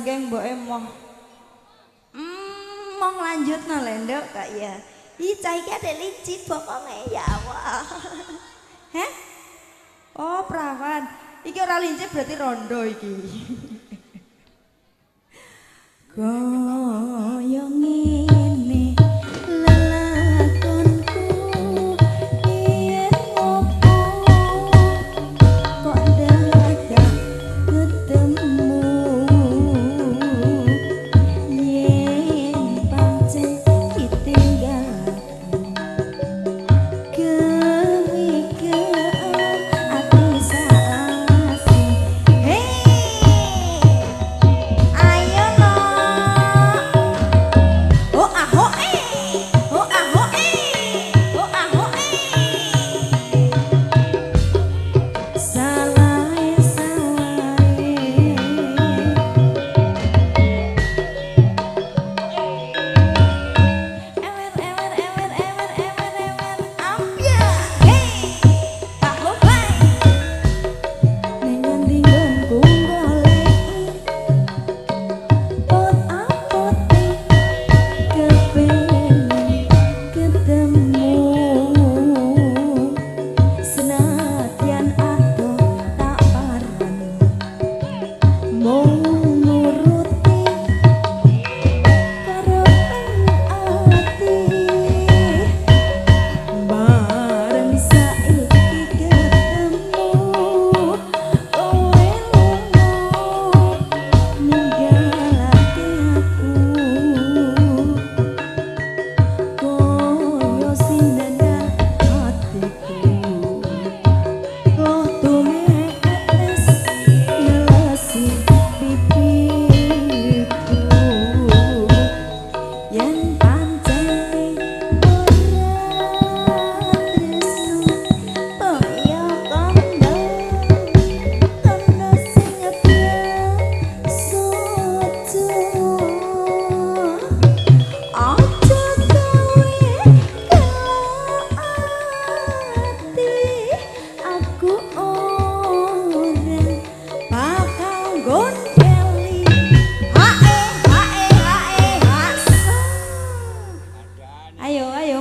jengking mbok emoh. Mong lanjutno lho Nduk kok ya. Ih cah iki adek licin bokonge ya Allah. Heh? Oh, perawan. Iki ora lincip berarti rondo iki. Kaya ngene lelakonku yen ngopo kok dadak ketemu yen pancen ditinggal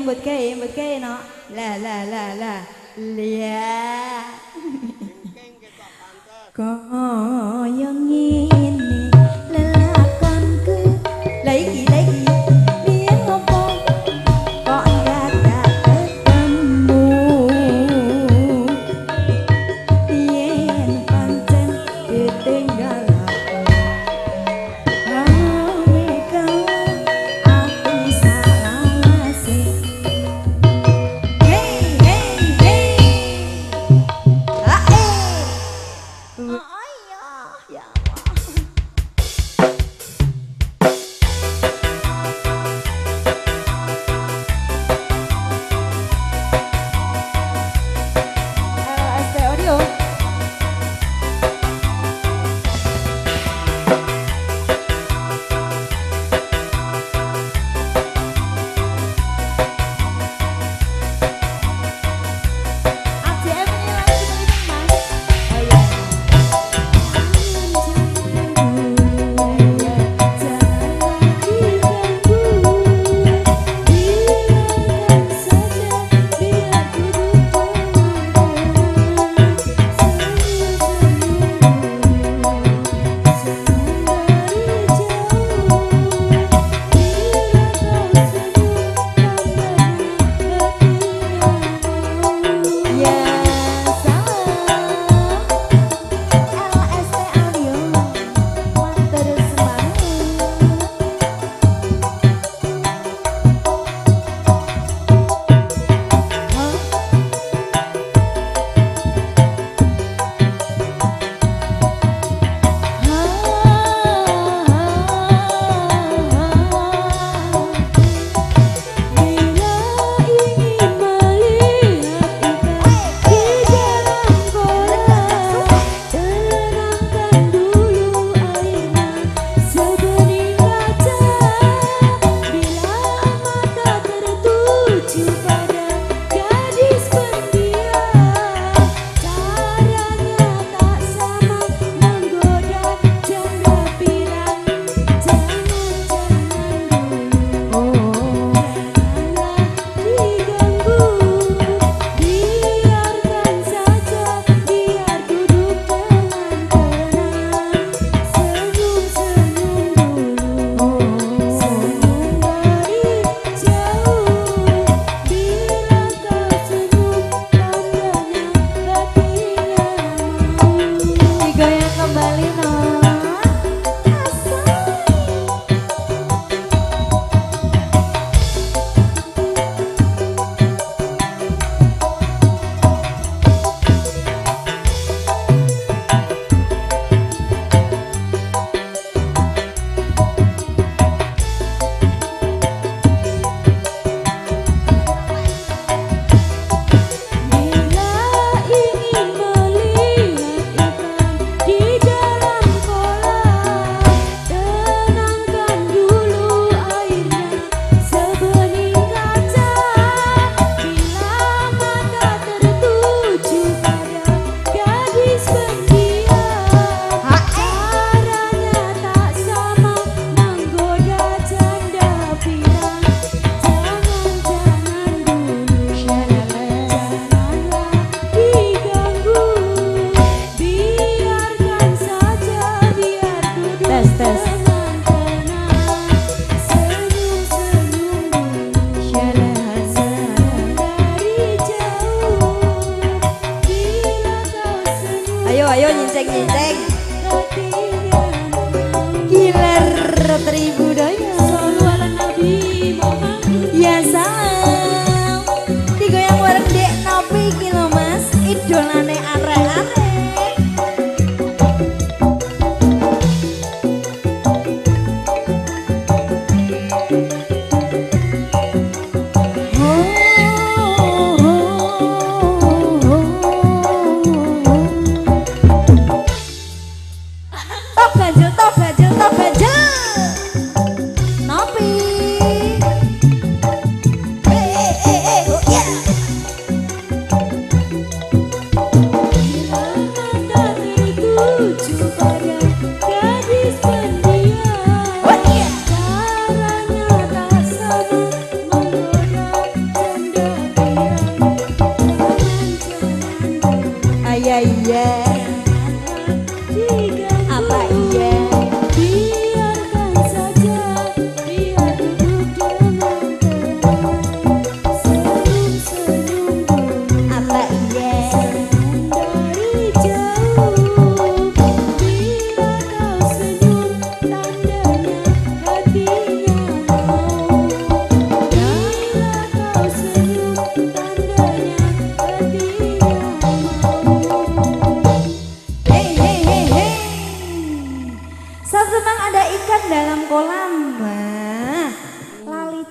mbut kae no. Lah. Liya. Kaya ngene lelakonku. Lah iki biyen ngopo kok dadak ketemu yen pancen ditinggal ya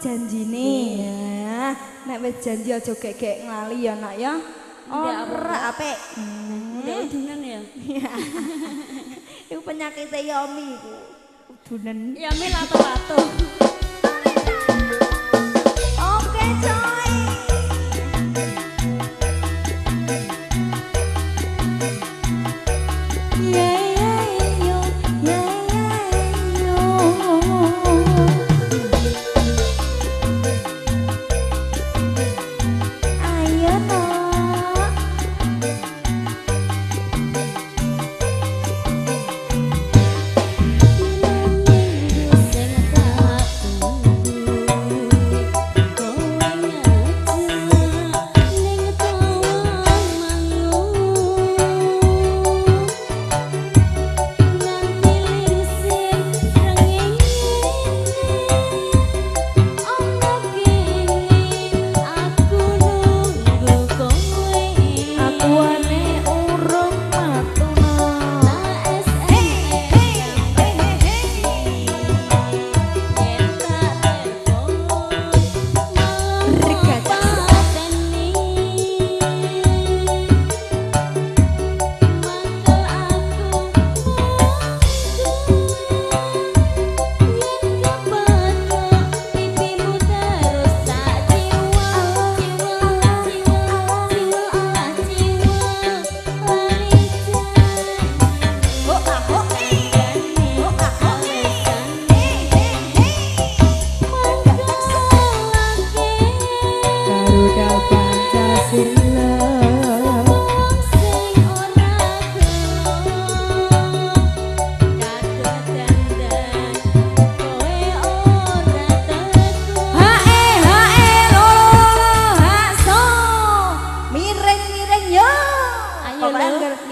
janjine ya. Nek wis janji aja gek-gek nglali ya nak ya. Ora apik. Ndek udunan ya. Iku penyakite Yomi iku. Udunan. Yomi lato-lato. Oke coy.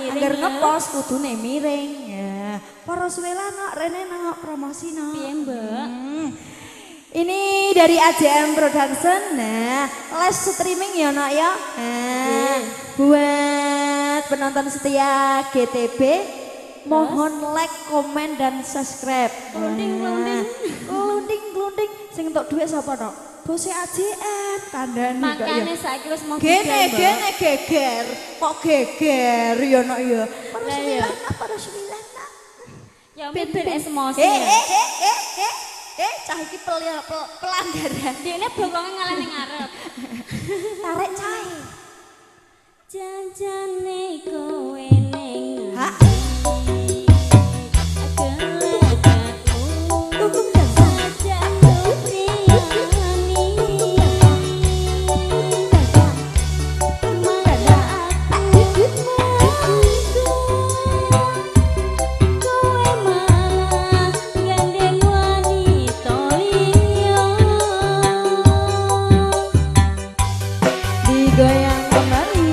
Angger ngepost kudune miring ya. Para suwela nok rene nang promosi nok. Piye, Mbak? Ini dari AJM Production. Nah, live streaming ya nak ya. Buat penonton setia GTB mohon like, komen dan subscribe. Glunding. Sing entuk dhuwit sapa nok? Bose AJM kandhane kok ya. Makane saiki wis mau gene geger. Kok geger ya nak ya. Para sembilan nak. Ya ben emosi. Cah iki pelanggaran. Dene bokonge ngalah ning ngarep. Tarik cah. Janjane kowe ning. Ha? Goyang kembali.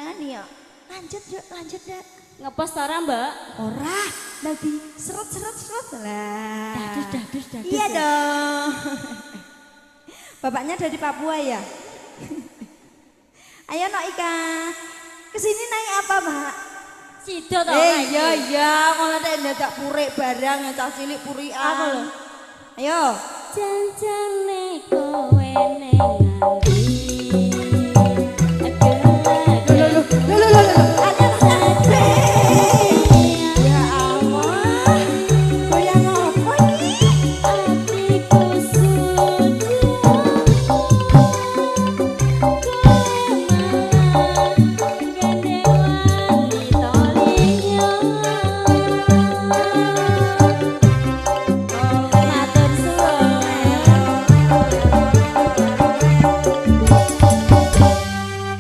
Gimana ya? Lanjut dak. Ngepost ora, Mbak? Ora, lagi seret lah. Dadus. Iya dong. Bapaknya dari Papua ya? Ayo Nok Ika. Kesini naik apa, Mbak? Sido to ora iki? Iya, ngono nek dadak purik barang ya cah cilik purikan. Apa lho? Ayo. Janjane kowe ning ngendi? Ya Allah. Goyang apa ini? Atiku suci.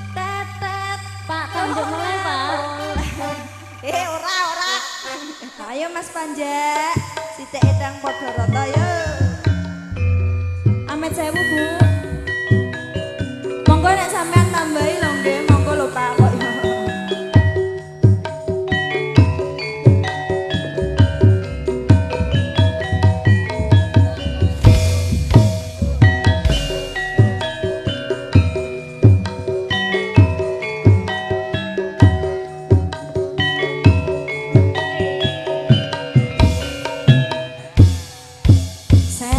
Tetet. Pak, tanjuk mulai, Pak. Ora. Ayo Mas Panja. Sithik edang padha rata yo. Amit sewu, Bu. Monggo nek sampean tambahi lho nggih, monggo lho Pak kok yo. Set.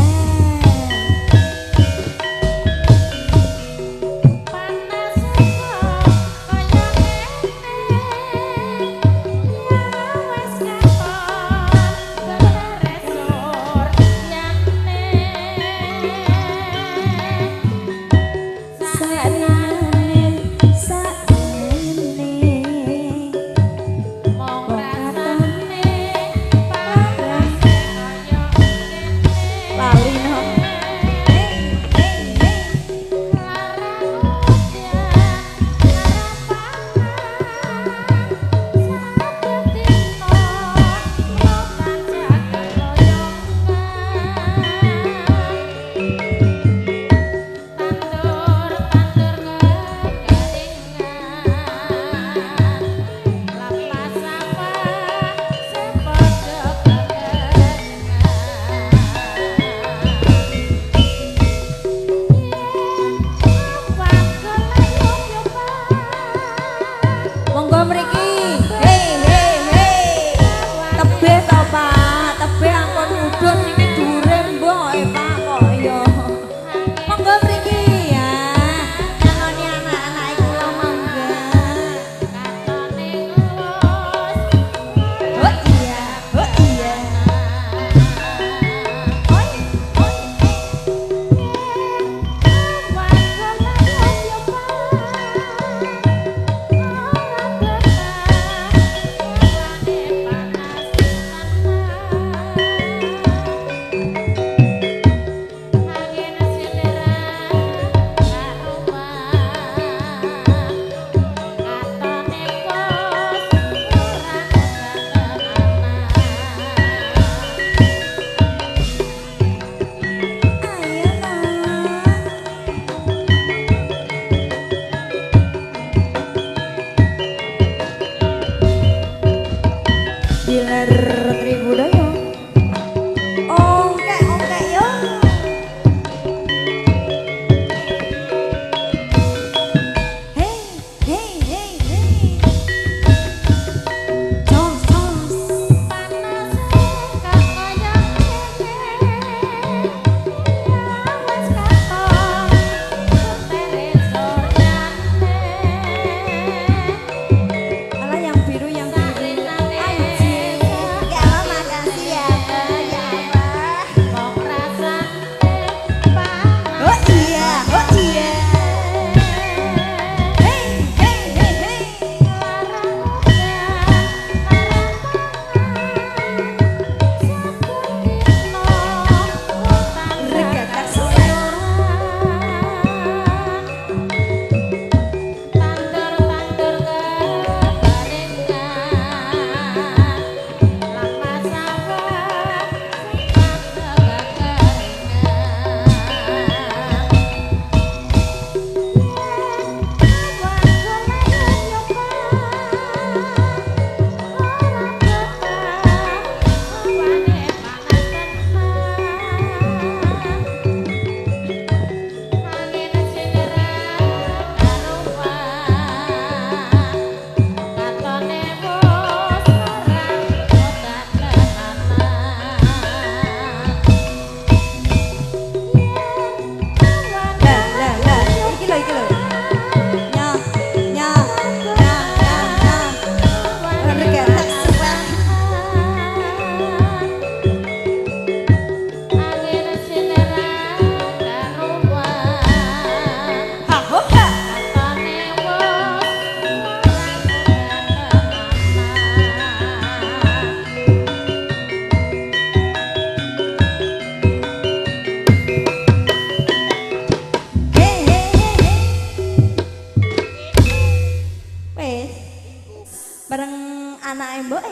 bareng anak mbok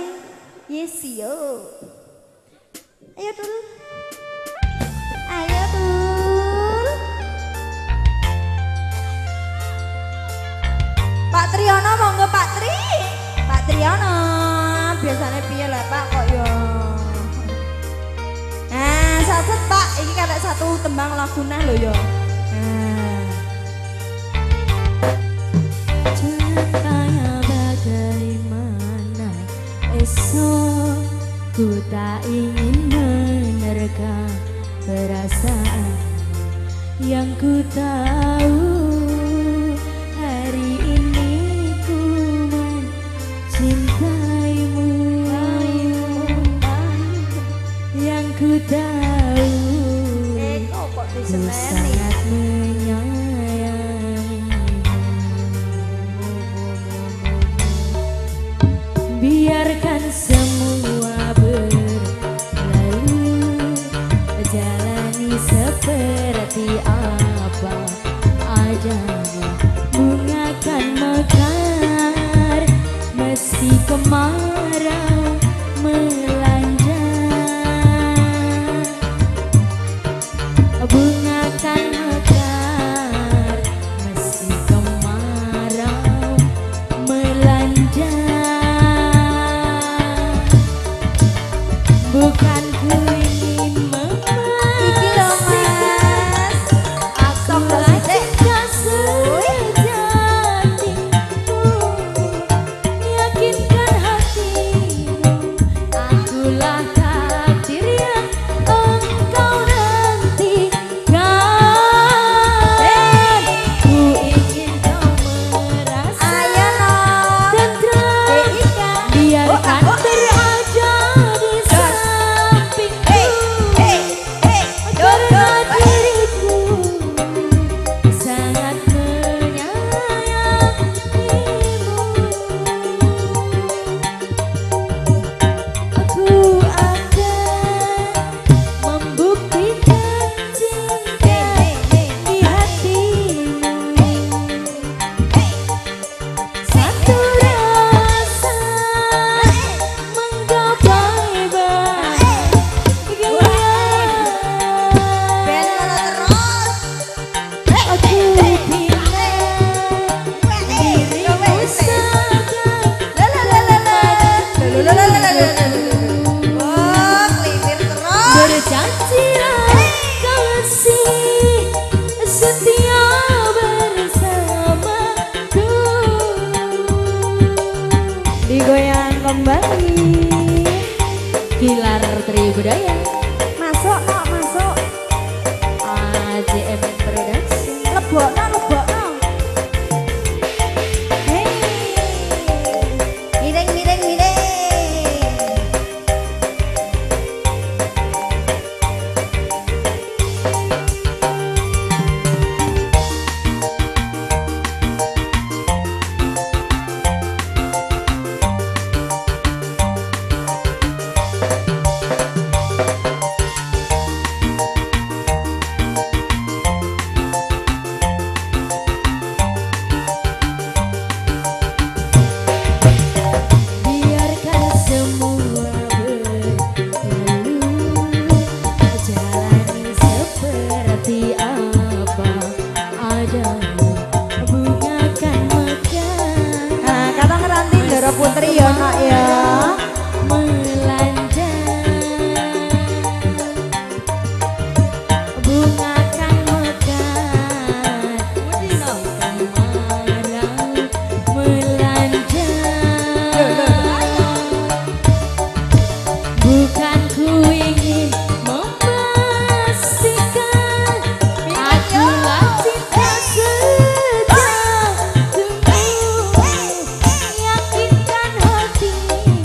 yes yo. Ayo Tul. Ayo Tul. Pak Triyono monggo Pak Tri. Pak Triyono biasanya piye lah Pak kok yo. Nah, saset Pak, ini kan satu tembang lagune lho yo. Cahaya bagaimana esok ku tak ingin menerka perasaan yang ku tahu hari ini ku mencintaimu yang ku tahu Kok ku diseneni? sangat menyayangimu. Biarkan semua berlalu, jalani seperti apa adanya. Bunga kan mekar meski kemarau melanda. Bunga kan mekar meski kemarau melanda. Bukan ku ingin Iki lho memastikan Mas. aku cinta sejatimu. Yakinkan hatimu, akulah takdir yang engkau nantikan. Ku ingin kau merasa Ayo no. tentram, biarkan berada di sampingku. Karena diriku sangat menyayangimu. Aku akan membuktikan cinta di hatimu. Satu rasa menggapai bahagia. Ben ngono terus. Aku pilih dirimu Oh, kelipir terus. berjanjilah kasih setia bersamaku. Digoyang kembali Gilar Tribudaya Masuk no, masuk. AJM Production. Lebokno, lebokno. Hei. Miring, miring, miring. Biarkan semua berlalu, jalani seperti apa adanya. Bunga kan mekar Nah, kata ngeranti Dara Putri ya nak ya. melanda. Bunga kan mekar kemarau melanda. Bukan ku ingin memastikan akulah cinta sejatimu. Yakinkan hatimu,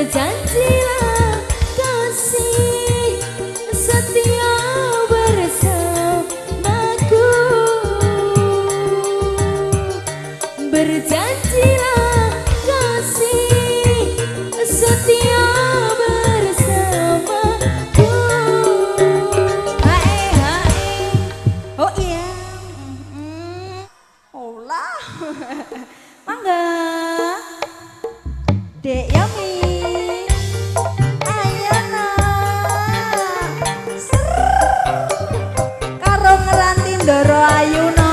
berjanjilah kasih setia bersamaku. Berjanjilah kasih setia bersamaku. Hae hae. Oh iya. Olah. Mangga. Dek Yami. Ayo nak. Ser. Karo ngeranti Ndoro Ayuna.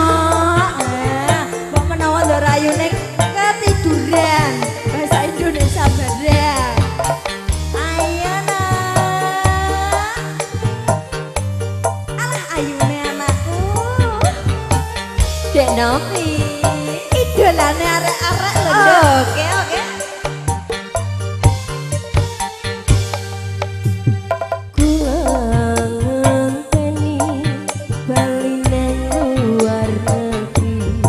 Mbok menawa Ndoro Ayune ketiduran. Bahasa Indonesia bareng. Ayo nak. Alah ayune anakku. Dek Novi. Idolane arek-arek lho. Oke oke. Kula ngenteni bali nang luar negeri,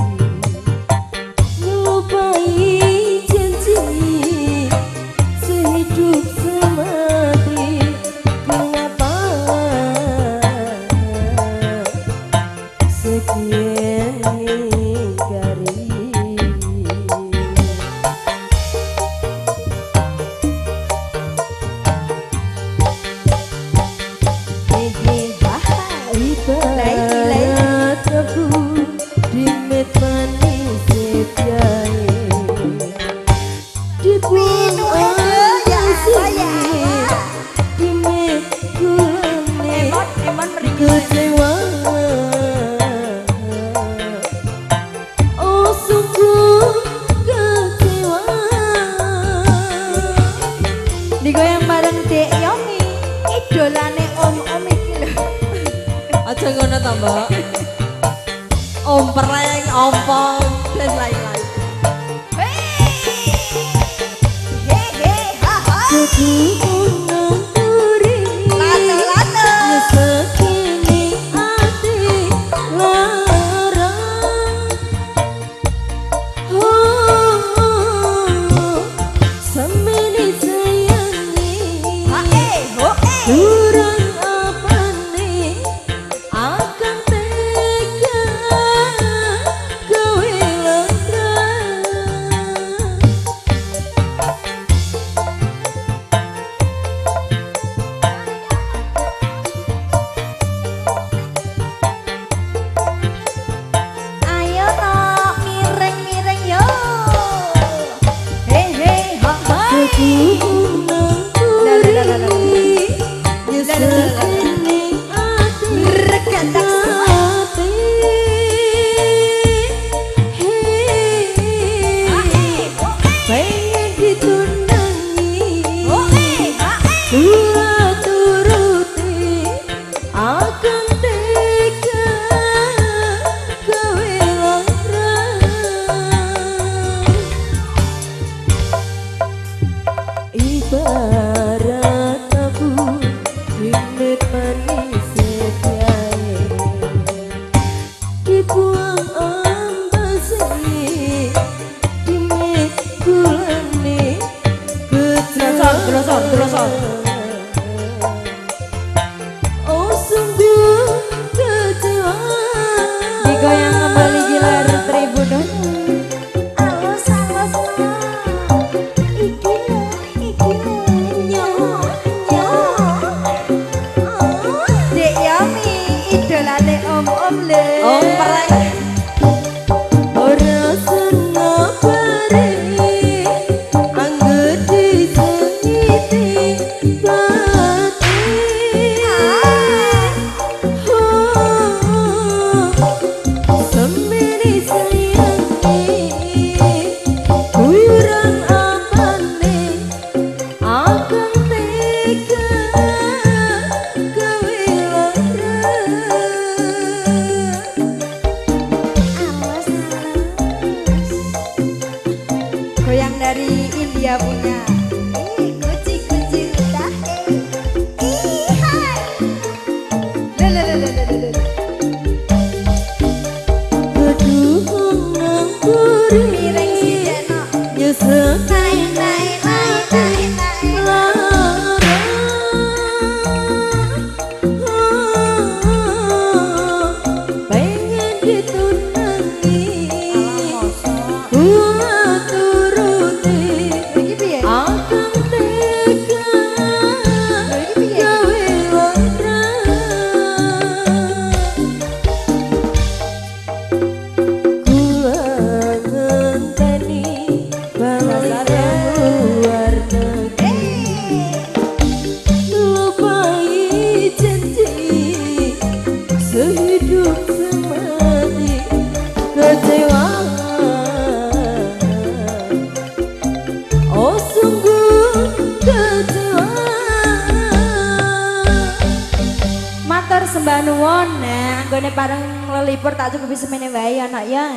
ngelupai janji sehidup semati. Kenapa sekian ingkari? Ibarat tebu dimet manis setiae, dibuang asih dimet gulane kecewa. Oh sungguh kecewa. Digoyang bareng Dek Yomi, idolane om-om iki lho. Aja ngono ta, Mbak. Ompreng, ompong, dan lain-lain. Hehe, haha. Jadi unang turi Lato-lato. sekini hati larang. Oh, semini sayangi. Hae, hoe. Kurang apa nih akan tega kowe lara. Ayo no, miring-miring yo. Hehe, haha. Unang turi sekini hati Berketak semua. Hae, hoe. pengen ditunangi, Hoe, hae. dua turuti akan tega kowe lara. Ibarat tabu dimet manis setiae, dibuang ambasi dimet gulane kecewa. Grosor. Oh sungguh kecewa. Digoyang kembali gilar Tribunun. Alus no. Iki no. Nyo. Dek Yami, idolane om-om le. Ompreng. Ora seneng bareng angger disengiti bati. Oh, semini sayangi, kurang apa nih akan tega kowe lara. Goyang dari India punya. Kuci udah. Hai. Lelelelelelele. Kedua nang kuri Miring si Jeno. nyesek Naik. anggone bareng lelipur tak cukupi semene wae anak ya.